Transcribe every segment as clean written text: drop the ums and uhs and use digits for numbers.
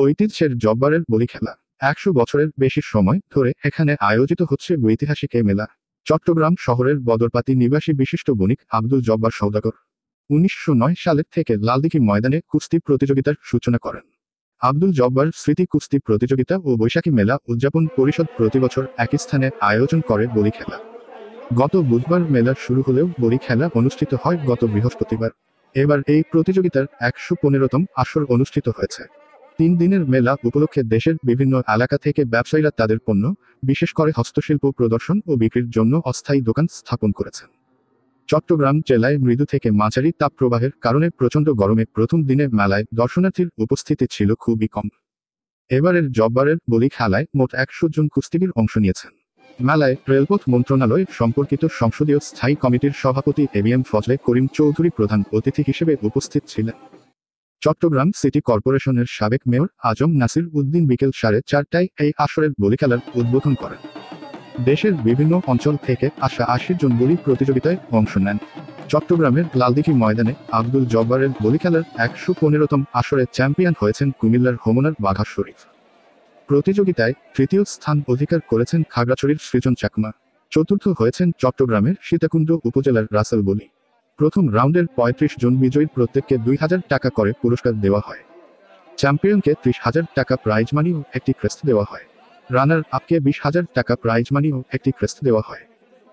ঐতিহ্যের জব্বারের বলি খেলা ১০০ বছরের বেশি সময় ধরে এখানে আয়োজিত হচ্ছে ঐতিহাসিক এ মেলা। চট্টগ্রাম শহরের বদরপাতি নিবাসী বিশিষ্ট বণিক আব্দুল জব্বার সওদাগর ১৯০৯ সালের থেকে লালদিঘি ময়দানে কুস্তি প্রতিযোগিতার সূচনা করেন। আব্দুল জব্বার স্মৃতি কুস্তি প্রতিযোগিতা ও বৈশাখী মেলা উদযাপন পরিষদ প্রতিবছর একই স্থানে আয়োজন করে বলি খেলা। গত বুধবার মেলা শুরু হলেও বলি খেলা অনুষ্ঠিত হয় গত বৃহস্পতিবার। এবার এই প্রতিযোগিতার ১১৫তম আসর অনুষ্ঠিত হয়েছে। ৩ দিনের মেলা উপলক্ষে দেশের বিভিন্ন এলাকা থেকে ব্যবসায়ীরা তাদের পণ্য, বিশেষ করে হস্তশিল্প প্রদর্শন ও বিক্রির জন্য অস্থায়ী দোকান স্থাপন করেছেন। চট্টগ্রাম জেলায় মৃদু থেকে মাঝারি তাপপ্রবাহের কারণে প্রচণ্ড গরমে প্রথম দিনে মেলায় দর্শনার্থীর উপস্থিতি ছিল খুবই কম। এবারের জব্বারের বলি খেলায় মোট ১০০ জন কুস্তিগীর অংশ নিয়েছেন। মেলায় রেলপথ মন্ত্রণালয় সম্পর্কিত সংসদীয় স্থায়ী কমিটির সভাপতি এবিএম ফজলে করিম চৌধুরী প্রধান অতিথি হিসেবে উপস্থিত ছিলেন। চট্টগ্রাম সিটি কর্পোরেশনের সাবেক মেয়র আজম নাসির উদ্দিন বিকেল 4:30টায় এই আসরের বলি খেলার উদ্বোধন করেন। দেশের বিভিন্ন অঞ্চল থেকে আসা ৮০ জন বলি প্রতিযোগিতায় অংশ নেন। চট্টগ্রামের লালদিঘি ময়দানে আব্দুল জব্বারের বলি খেলার ১১৫তম আসরে চ্যাম্পিয়ন হয়েছেন কুমিল্লার হোমনার বাঘা শরীফ। প্রতিযোগিতায় তৃতীয় স্থান অধিকার করেছেন খাগড়াছড়ির সৃজন চাকমা। চতুর্থ হয়েছেন চট্টগ্রামের সীতাকুণ্ড উপজেলার রাসেল বলি। প্রথম রাউন্ডের ৩৫ জন বিজয়ীর প্রত্যেককে ২,০০০ টাকা করে পুরস্কার দেওয়া হয়। চ্যাম্পিয়নকে ৩০,০০০ টাকা প্রাইজ মানি ও একটি ক্রেস্ট দেওয়া হয়। রানার আপকে ২০,০০০ টাকা প্রাইজ মানি ও একটি ক্রেস্ট দেওয়া হয়।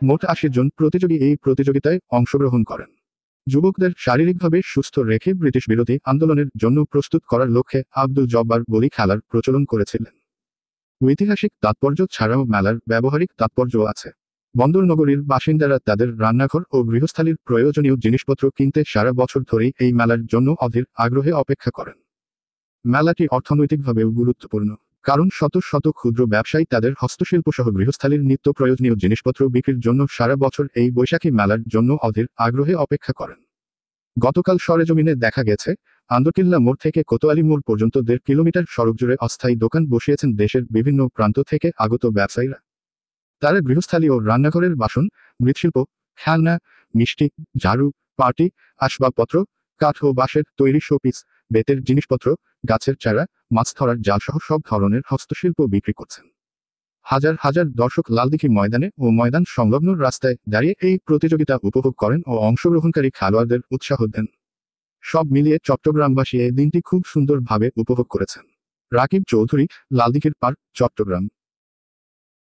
মোট ৮০ জন প্রতিযোগী এই প্রতিযোগিতায় অংশগ্রহণ করেন। যুবকদের শারীরিকভাবে সুস্থ রেখে ব্রিটিশ বিরোধী আন্দোলনের জন্য প্রস্তুত করার লক্ষ্যে আব্দুল জব্বার বলি খেলার প্রচলন করেছিলেন। ঐতিহাসিক তাৎপর্য ছাড়াও মেলার ব্যবহারিক তাৎপর্যও আছে। বন্দরনগরীর বাসিন্দারা তাদের রান্নাঘর ও গৃহস্থালির প্রয়োজনীয় জিনিসপত্র কিনতে সারা বছর ধরেই এই মেলার জন্য অধীর আগ্রহে অপেক্ষা করেন। মেলাটি অর্থনৈতিকভাবেও গুরুত্বপূর্ণ, কারণ শত শত ক্ষুদ্র ব্যবসায়ী তাদের হস্তশিল্পসহ গৃহস্থালির নিত্য প্রয়োজনীয় জিনিসপত্র বিক্রির জন্য সারা বছর এই বৈশাখী মেলার জন্য অধীর আগ্রহে অপেক্ষা করেন। গতকাল সরেজমিনে দেখা গেছে, আন্দরকিল্লা মোড় থেকে কোতোয়ালি মোড় পর্যন্ত ১.৫ কিলোমিটার সড়ক জুড়ে অস্থায়ী দোকান বসিয়েছেন দেশের বিভিন্ন প্রান্ত থেকে আগত ব্যবসায়ীরা। তারা গৃহস্থালী ও রান্নাঘরের বাসন, মৃৎশিল্প, খেলনা, মিষ্টি, ঝাড়ু, পার্টি আসবাবপত্র, কাঠ ও বাঁশের তৈরি শোপিস, বেতের জিনিসপত্র, গাছের চারা, মাছ ধরার জালসহ সব ধরনের হস্তশিল্প বিক্রি করছেন। হাজার হাজার দর্শক লালদিঘি ময়দানে ও ময়দান সংলগ্ন রাস্তায় দাঁড়িয়ে এই প্রতিযোগিতা উপভোগ করেন ও অংশগ্রহণকারী খেলোয়াড়দের উৎসাহ দেন। সব মিলিয়ে চট্টগ্রামবাসী এই দিনটি খুব সুন্দরভাবে উপভোগ করেছেন। রাকিব চৌধুরী, লালদিঘির পার্ক, চট্টগ্রাম।